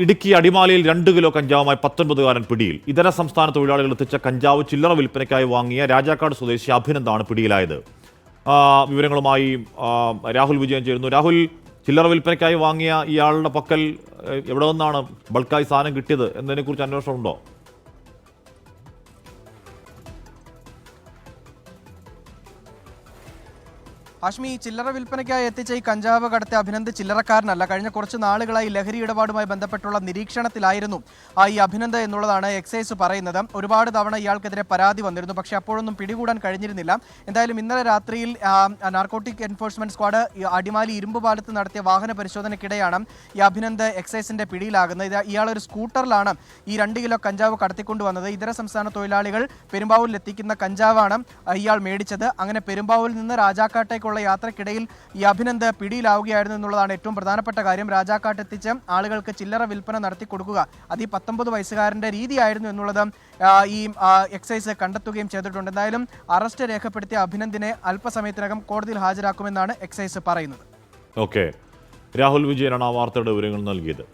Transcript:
ഇടുക്കി അടിമാലിയിൽ 2 കിലോ കഞ്ചാവുമായി 19കാരൻ പിടിയിൽ. ഇതര സംസ്ഥാന തൊഴിലാളികൾ എത്തിച്ച കഞ്ചാവ് ചില്ലറ വിൽപ്പനയ്ക്കായി വാങ്ങിയ രാജാക്കാട് സ്വദേശി അഭിനന്ദാണ് പിടിയിലായത്. വിവരങ്ങളുമായി രാഹുൽ വിജയൻ ചേരുന്നു. രാഹുൽ, ചില്ലറ വിൽപ്പനയ്ക്കായി വാങ്ങിയ ഇയാളുടെ പക്കൽ എവിടെ നിന്നാണ് ബൾക്കായി സാധനം കിട്ടിയത് എന്നതിനെക്കുറിച്ച് അന്വേഷണമുണ്ടോ? ഹാഷ്മി, ചില്ലറ വിൽപ്പനയ്ക്കായി എത്തിച്ച ഈ കഞ്ചാവ് കടത്തിയ അഭിനന്ദ് ചില്ലറക്കാരനല്ല. കഴിഞ്ഞ കുറച്ച് നാളുകളായി ലഹരി ഇടപാടുമായി ബന്ധപ്പെട്ടുള്ള നിരീക്ഷണത്തിലായിരുന്നു ഈ അഭിനന്ദ് എന്നുള്ളതാണ് എക്സൈസ് പറയുന്നത്. ഒരുപാട് തവണ ഇയാൾക്കെതിരെ പരാതി വന്നിരുന്നു, പക്ഷേ അപ്പോഴൊന്നും പിടികൂടാൻ കഴിഞ്ഞിരുന്നില്ല. എന്തായാലും ഇന്നലെ രാത്രിയിൽ നാർക്കോട്ടിക് എൻഫോഴ്സ്മെന്റ് സ്ക്വാഡ് അടിമാലി ഇരുമ്പുപാലത്ത് നടത്തിയ വാഹന പരിശോധനയ്ക്കിടെയാണ് ഈ അഭിനന്ദ് എക്സൈസിന്റെ പിടിയിലാകുന്നത്. ഇയാളൊരു സ്കൂട്ടറിലാണ് ഈ 2 കിലോ കഞ്ചാവ് കടത്തിക്കൊണ്ടുവന്നത്. ഇതര സംസ്ഥാന തൊഴിലാളികൾ പെരുമ്പാവൂരിൽ എത്തിക്കുന്ന കഞ്ചാവാണ് ഇയാൾ മേടിച്ചത്. അങ്ങനെ പെരുമ്പാവൂരിൽ നിന്ന് രാജാക്കാട്ടേക്കുള്ള യാത്രക്കിടയിൽ ഈ അഭിനന്ദ് പിടിയിലാവുകയായിരുന്നു എന്നുള്ളതാണ് ഏറ്റവും പ്രധാനപ്പെട്ട കാര്യം. രാജാക്കാട്ട് എത്തിച്ച് ആളുകൾക്ക് ചില്ലറ വിൽപ്പന നടത്തി കൊടുക്കുക, അത് ഈ 19 വയസ്സുകാരന്റെ രീതിയായിരുന്നു എന്നുള്ളത് ഈ എക്സൈസ് കണ്ടെത്തുകയും ചെയ്തിട്ടുണ്ട്. എന്തായാലും അറസ്റ്റ് രേഖപ്പെടുത്തിയ അഭിനന്ദിനെ അല്പസമയത്തിനകം കോടതിയിൽ ഹാജരാക്കുമെന്നാണ് എക്സൈസ് പറയുന്നത്. ഓക്കെ, രാഹുൽ വിജയനാണ് ആ വാർത്തയുടെ വിവരങ്ങൾ നൽകിയത്.